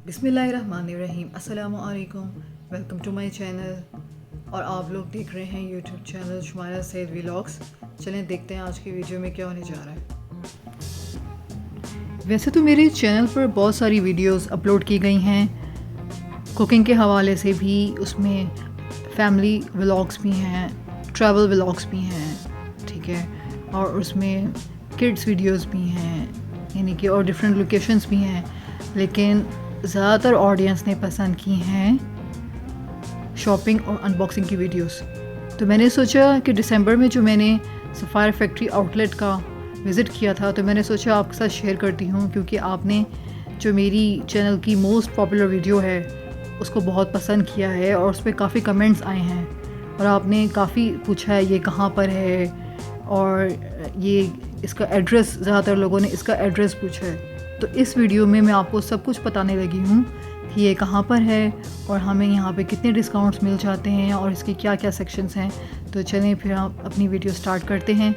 बिस्मिल्लाहिर्रहमानिर्रहीम, अस्सलामु अलैकुम। वेलकम टू माय चैनल और आप लोग देख रहे हैं यूट्यूब चैनल शुमाइरा सैद व्लॉग्स। चलें देखते हैं आज की वीडियो में क्या होने जा रहा है। वैसे तो मेरे चैनल पर बहुत सारी वीडियोस अपलोड की गई हैं कुकिंग के हवाले से भी, उसमें फैमिली व्लॉग्स भी हैं, ट्रैवल व्लॉग्स भी हैं, ठीक है, और उसमें किड्स वीडियोस भी हैं, यानी कि और डिफरेंट लोकेशंस भी हैं। लेकिन ज़्यादातर ऑडियंस ने पसंद की हैं शॉपिंग और अनबॉक्सिंग की वीडियोस। तो मैंने सोचा कि दिसंबर में जो मैंने सफ़ायर फैक्ट्री आउटलेट का विज़िट किया था, तो मैंने सोचा आपके साथ शेयर करती हूँ, क्योंकि आपने जो मेरी चैनल की मोस्ट पॉपुलर वीडियो है उसको बहुत पसंद किया है और उस पर काफ़ी कमेंट्स आए हैं और आपने काफ़ी पूछा है ये कहाँ पर है और ये इसका एड्रेस, ज़्यादातर लोगों ने इसका एड्रेस पूछा है। तो इस वीडियो में मैं आपको सब कुछ बताने लगी हूँ कि ये कहाँ पर है और हमें यहाँ पे कितने डिस्काउंट्स मिल जाते हैं और इसके क्या क्या सेक्शंस हैं। तो चलें फिर हम अपनी वीडियो स्टार्ट करते हैं।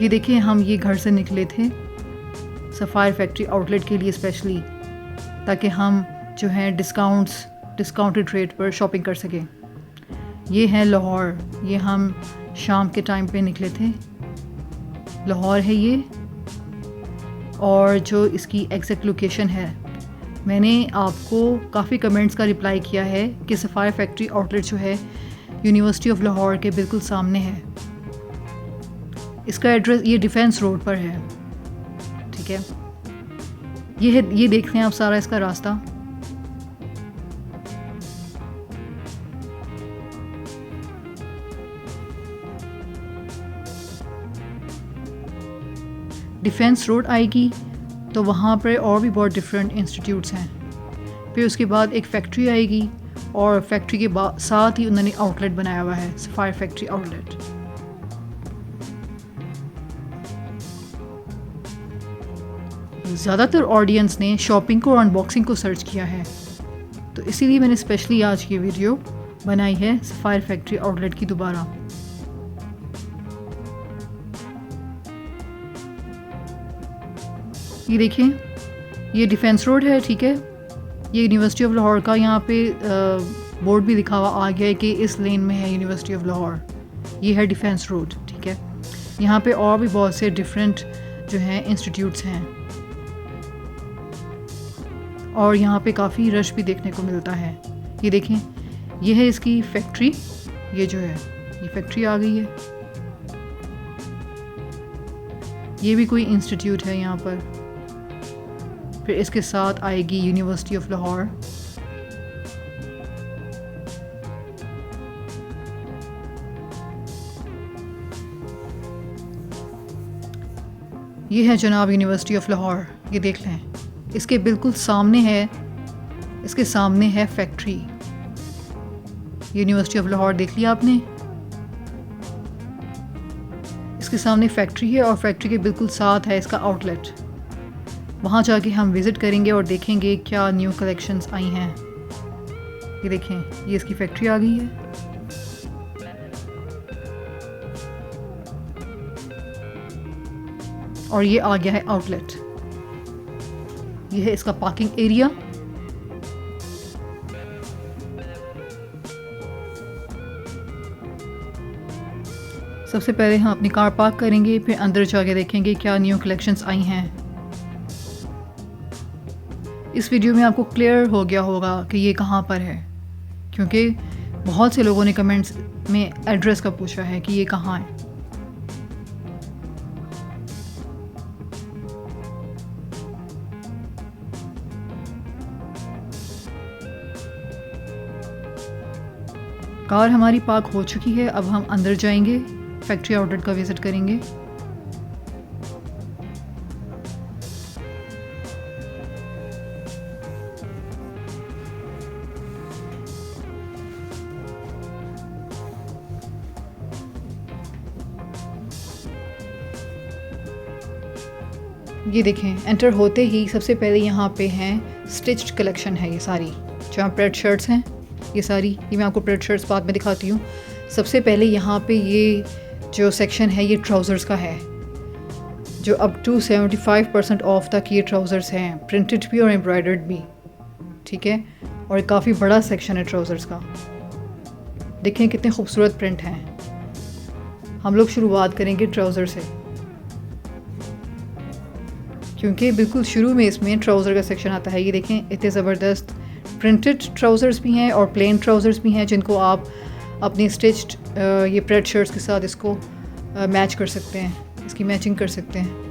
ये देखिए, हम ये घर से निकले थे सफ़ायर फैक्ट्री आउटलेट के लिए स्पेशली, ताकि हम जो है डिस्काउंटेड रेट पर शॉपिंग कर सकें। ये है लाहौर, ये हम शाम के टाइम पे निकले थे। लाहौर है ये, और जो इसकी एग्जैक्ट लोकेशन है, मैंने आपको काफ़ी कमेंट्स का रिप्लाई किया है कि सफ़ायर फैक्ट्री आउटलेट जो है यूनिवर्सिटी ऑफ लाहौर के बिल्कुल सामने है। इसका एड्रेस ये डिफेंस रोड पर है, ठीक है। ये देखते हैं आप सारा इसका रास्ता। डिफेंस रोड आएगी तो वहाँ पर और भी बहुत डिफरेंट इंस्टीट्यूट्स हैं। फिर उसके बाद एक फैक्ट्री आएगी और फैक्ट्री के साथ ही उन्होंने आउटलेट बनाया हुआ है, सफ़ायर फैक्ट्री आउटलेट। ज़्यादातर ऑडियंस ने शॉपिंग को और अनबॉक्सिंग को सर्च किया है, तो इसीलिए मैंने स्पेशली आज की वीडियो बनाई है सफ़ायर फैक्ट्री आउटलेट की दोबारा। ये देखिए, ये डिफेंस रोड है, ठीक है। ये यूनिवर्सिटी ऑफ लाहौर का यहाँ पे बोर्ड भी लिखा हुआ आ गया है कि इस लेन में है यूनिवर्सिटी ऑफ लाहौर। ये है डिफेंस रोड, ठीक है। यहाँ पे और भी बहुत से डिफरेंट जो हैं इंस्टीट्यूट्स हैं और यहाँ पे काफ़ी रश भी देखने को मिलता है। ये देखें, ये है इसकी फैक्ट्री, ये जो है ये फैक्ट्री आ गई है। ये भी कोई इंस्टीट्यूट है यहाँ पर। फिर इसके साथ आएगी यूनिवर्सिटी ऑफ लाहौर। ये है जनाब यूनिवर्सिटी ऑफ लाहौर, ये देख लें। इसके बिल्कुल सामने है, इसके सामने है फैक्ट्री। यूनिवर्सिटी ऑफ लाहौर देख लिया आपने, इसके सामने फैक्ट्री है और फैक्ट्री के बिल्कुल साथ है इसका आउटलेट। वहाँ जाके हम विज़िट करेंगे और देखेंगे क्या न्यू कलेक्शंस आई हैं। ये देखें, ये इसकी फैक्ट्री आ गई है। और ये आ गया है आउटलेट। ये है इसका पार्किंग एरिया। सबसे पहले हम अपनी कार पार्क करेंगे, फिर अंदर जाके देखेंगे क्या न्यू कलेक्शंस आई हैं। इस वीडियो में आपको क्लियर हो गया होगा कि ये कहाँ पर है, क्योंकि बहुत से लोगों ने कमेंट्स में एड्रेस का पूछा है कि ये कहाँ है। कार हमारी पार्क हो चुकी है। अब हम अंदर जाएंगे, फैक्ट्री आउटलेट का विज़िट करेंगे। ये देखें, एंटर होते ही सबसे पहले यहाँ पे हैं स्टिच्ड कलेक्शन है। ये सारी जहाँ प्रेड शर्ट्स हैं, ये सारी, ये मैं आपको प्रेड शर्ट्स बाद में दिखाती हूँ। सबसे पहले यहाँ पे ये जो सेक्शन है ये ट्राउज़र्स का है, जो अब टू 75% ऑफ तक ये ट्राउज़र्स हैं, प्रिंटेड भी और एम्ब्रॉयडर्ड भी। ठीक है। और काफ़ी बड़ा सेक्शन है ट्राउज़र्स का। देखें कितने खूबसूरत प्रिंट हैं। हम लोग शुरुआत करेंगे ट्राउज़र से, क्योंकि बिल्कुल शुरू में इसमें ट्राउज़र का सेक्शन आता है। ये देखें इतने ज़बरदस्त प्रिंटेड ट्राउज़र्स भी हैं और प्लेन ट्राउज़र्स भी हैं, जिनको आप अपनी स्टिच्ड ये प्रेड शर्ट्स के साथ इसको मैच कर सकते हैं, इसकी मैचिंग कर सकते हैं।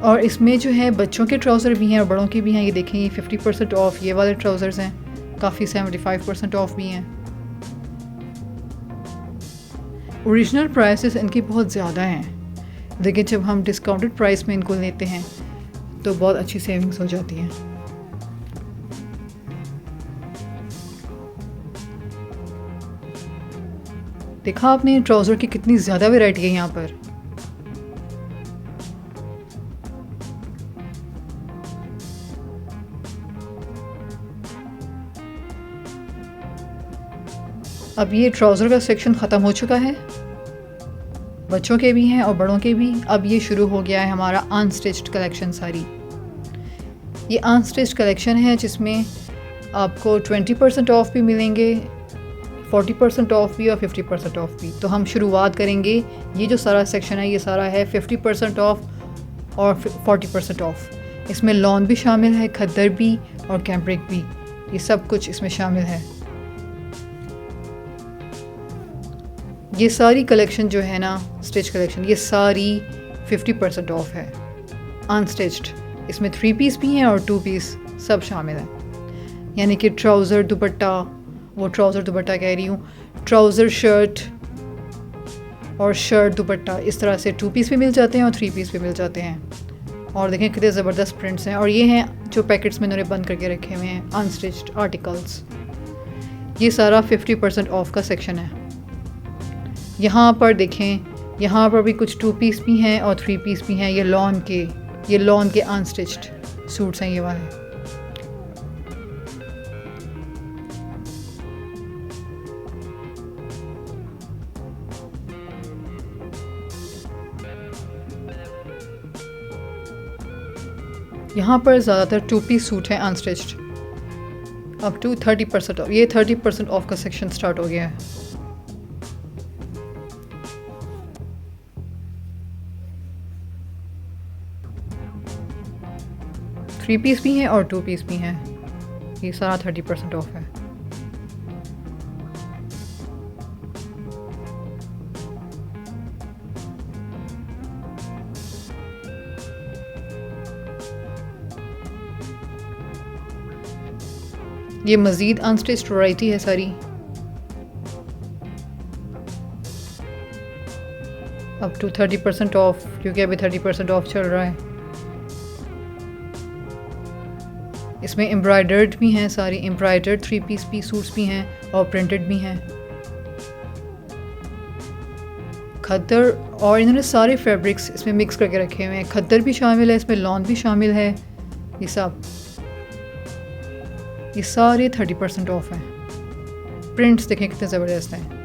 और इसमें जो है बच्चों के ट्राउज़र भी हैं और बड़ों के भी हैं। ये देखें ये 50% ऑफ ये वाले ट्राउज़र्स हैं, काफ़ी 75% ऑफ भी हैं। ओरिजिनल प्राइसेस इनकी बहुत ज़्यादा हैं, लेकिन जब हम डिस्काउंटेड प्राइस में इनको लेते हैं तो बहुत अच्छी सेविंग्स हो जाती हैं। देखा आपने ट्राउज़र की कितनी ज़्यादा वैरायटी है यहाँ पर। अब ये ट्राउज़र का सेक्शन ख़त्म हो चुका है, बच्चों के भी हैं और बड़ों के भी। अब ये शुरू हो गया है हमारा अनस्टिच्ड कलेक्शन सारी। ये अनस्टिच्ड कलेक्शन है जिसमें आपको 20% ऑफ भी मिलेंगे, 40% ऑफ भी और 50% ऑफ भी। तो हम शुरुआत करेंगे, ये जो सारा सेक्शन है ये सारा है 50% ऑफ और 40% ऑफ। इसमें लॉन भी शामिल है, खद्दर भी और कैम्ब्रिक भी, ये सब कुछ इसमें शामिल है। ये सारी कलेक्शन जो है ना स्टिच कलेक्शन, ये सारी 50% ऑफ है अनस्टिच्ड। इसमें 3 पीस भी हैं और 2 पीस सब शामिल हैं। यानी कि ट्राउज़र दुपट्टा, वो ट्राउज़र दुपट्टा कह रही हूँ, ट्राउज़र शर्ट और शर्ट दुपट्टा, इस तरह से 2 पीस भी मिल जाते हैं और 3 पीस भी मिल जाते हैं। और देखें कितने ज़बरदस्त प्रिंट्स हैं। और ये हैं जो पैकेट्स में इन्होंने बंद करके रखे हुए हैं अनस्टिच्ड आर्टिकल्स। ये सारा 50% ऑफ का सेक्शन है। यहाँ पर देखें, यहाँ पर भी कुछ 2 पीस भी हैं और 3 पीस भी हैं। ये लॉन के अनस्टिच्ड सूट्स हैं ये वाले। यहाँ पर ज़्यादातर 2 पीस सूट हैं अनस्टिच्ड। अप टू 30% ऑफ, ये 30% ऑफ का सेक्शन स्टार्ट हो गया है। थ्री पीस भी हैं और 2 पीस भी हैं। ये सारा 30% ऑफ है। ये मज़ीद अनस्टिच्ड वैरायटी है सारी। अप टू 30% ऑफ, क्योंकि अभी 30% ऑफ चल रहा है। इसमें एम्ब्रॉयडर्ड भी हैं सारी, एम्ब्रॉयडर्ड 3 पीस भी सूट्स भी हैं और प्रिंटेड भी हैं। खद्दर, और इन्होंने सारे फैब्रिक्स इसमें मिक्स करके रखे हुए हैं। खद्दर भी शामिल है इसमें, लॉन भी शामिल है। ये सब, ये सारे 30% ऑफ हैं। प्रिंट्स देखें कितने ज़बरदस्त हैं।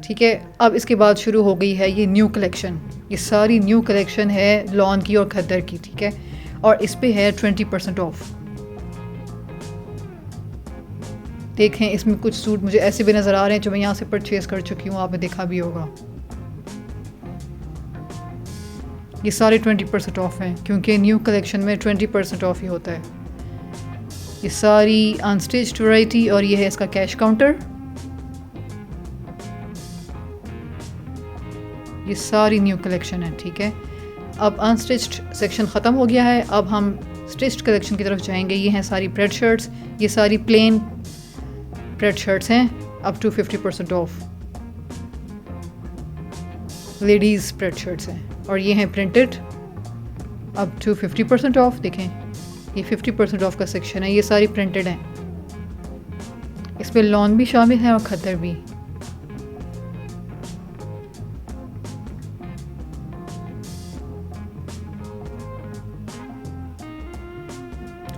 ठीक है, अब इसके बाद शुरू हो गई है ये न्यू कलेक्शन। ये सारी न्यू कलेक्शन है लॉन की और खद्दर की, ठीक है। और इस पे है 20% ऑफ। देखें इसमें कुछ सूट मुझे ऐसे भी नज़र आ रहे हैं जो मैं यहाँ से परचेज़ कर चुकी हूँ, आपने देखा भी होगा। ये सारे 20% ऑफ हैं, क्योंकि न्यू कलेक्शन में 20% ऑफ ही होता है। ये सारी अनस्टिच्ड वैरायटी, और ये है इसका कैश काउंटर। ये सारी न्यू कलेक्शन है, ठीक है। अब अनस्टिच्ड सेक्शन ख़त्म हो गया है, अब हम स्टिच्ड कलेक्शन की तरफ जाएंगे। ये हैं सारी प्रेड शर्ट्स, ये सारी प्लेन प्रेड शर्ट्स हैं अप टू 50% ऑफ। लेडीज़ प्रेड शर्ट्स हैं, और ये हैं प्रिंटेड अप टू 50% ऑफ। देखें ये 50% ऑफ का सेक्शन है, ये सारी प्रिंटेड हैं। इसमें लॉन भी शामिल है और खद्दर भी।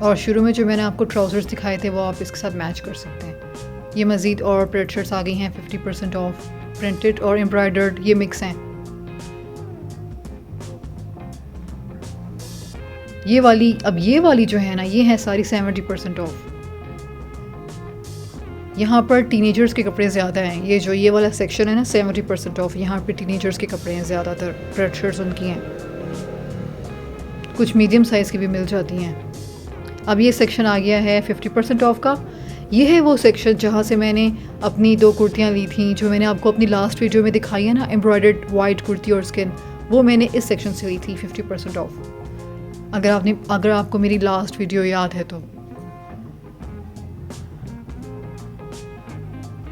और शुरू में जो मैंने आपको ट्राउज़र्स दिखाए थे वो आप इसके साथ मैच कर सकते हैं। ये मज़ीद और प्रेड शर्ट्स आ गई हैं 50% ऑफ, प्रिंटेड और एम्ब्रॉयडर्ड, ये मिक्स हैं। ये वाली जो है ना, ये है सारी 70% ऑफ। यहाँ पर टीनेजर्स के कपड़े ज़्यादा हैं। ये वाला सेक्शन है ना, 70% ऑफ। यहाँ पे टीनेजर्स के कपड़े हैं ज़्यादातर, रेड शर्ट्स उनकी हैं, कुछ मीडियम साइज़ की भी मिल जाती हैं। अब ये सेक्शन आ गया है 50% ऑफ का। ये है वो सेक्शन जहाँ से मैंने अपनी 2 कुर्तियाँ ली थी, जो मैंने आपको अपनी लास्ट वीडियो में दिखाई है ना, एम्ब्रॉयडर्ड वाइट कुर्ती और स्किन, वो मैंने इस सेक्शन से ली थी 50% ऑफ। अगर आपको मेरी लास्ट वीडियो याद है तो।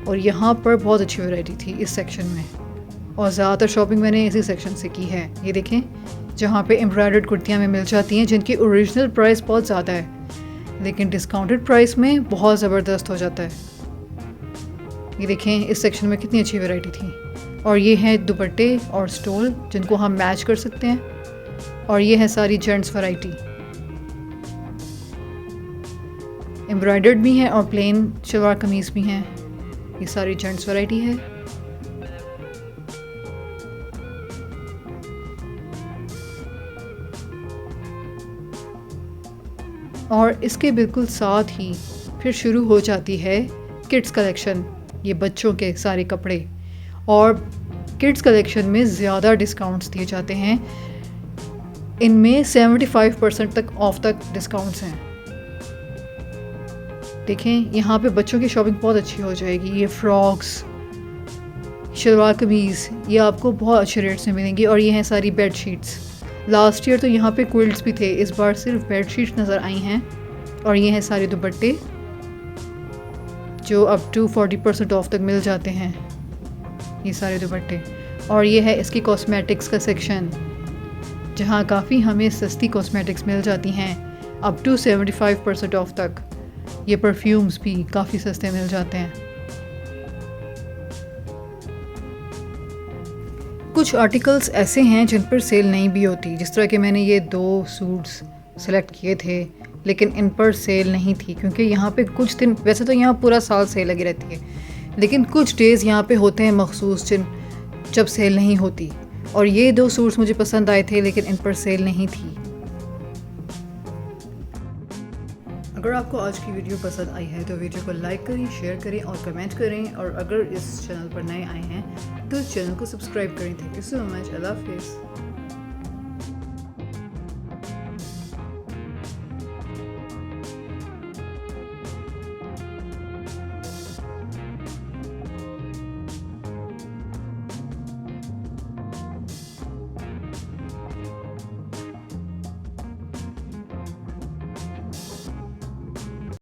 और यहाँ पर बहुत अच्छी वैरायटी थी इस सेक्शन में, और ज़्यादातर शॉपिंग मैंने इसी सेक्शन से की है। ये देखें, जहाँ पे एम्ब्रॉयडर्ड कुर्तियाँ में मिल जाती हैं, जिनकी ओरिजिनल प्राइस बहुत ज़्यादा है, लेकिन डिस्काउंटेड प्राइस में बहुत ज़बरदस्त हो जाता है। ये देखें, इस सेक्शन में कितनी अच्छी वैरायटी थी। और ये हैं दुपट्टे और स्टोल, जिनको हम मैच कर सकते हैं। और ये है सारी जेंट्स वैरायटी, एम्ब्रॉयडर्ड भी हैं और प्लेन शलवार कमीज़ भी हैं। ये सारी जेंट्स वैरायटी है। और इसके बिल्कुल साथ ही फिर शुरू हो जाती है किड्स कलेक्शन। ये बच्चों के सारे कपड़े, और किड्स कलेक्शन में ज़्यादा डिस्काउंट्स दिए जाते हैं। इनमें 75% तक ऑफ तक डिस्काउंट्स हैं। देखें, यहाँ पे बच्चों की शॉपिंग बहुत अच्छी हो जाएगी। ये फ्रॉक्स, शलवार कमीज़, ये आपको बहुत अच्छे रेट से मिलेंगी। और ये हैं सारी बेड शीट्स। लास्ट ईयर तो यहाँ पे क्विल्ट्स भी थे, इस बार सिर्फ बेड शीट्स नज़र आई हैं। और ये हैं सारे दुपट्टे, जो अप टू 40% ऑफ तक मिल जाते हैं, ये सारे दुपट्टे। और ये है इसकी कॉस्मेटिक्स का सेक्शन, जहाँ काफ़ी हमें सस्ती कॉस्मेटिक्स मिल जाती हैं, अप टू 75% ऑफ तक। ये परफ्यूम्स भी काफ़ी सस्ते मिल जाते हैं। कुछ आर्टिकल्स ऐसे हैं जिन पर सेल नहीं भी होती, जिस तरह के मैंने ये 2 सूट्स सेलेक्ट किए थे, लेकिन इन पर सेल नहीं थी, क्योंकि यहाँ पे कुछ दिन, वैसे तो यहाँ पूरा साल सेल लगी रहती है, लेकिन कुछ डेज़ यहाँ पे होते हैं मखसूस जब सेल नहीं होती। और ये 2 सूट्स मुझे पसंद आए थे, लेकिन इन पर सेल नहीं थी। अगर आपको आज की वीडियो पसंद आई है तो वीडियो को लाइक करें, शेयर करें और कमेंट करें। और अगर इस चैनल पर नए आए हैं तो इस चैनल को सब्सक्राइब करें। Thank you so much. अल्लाह हाफिज़।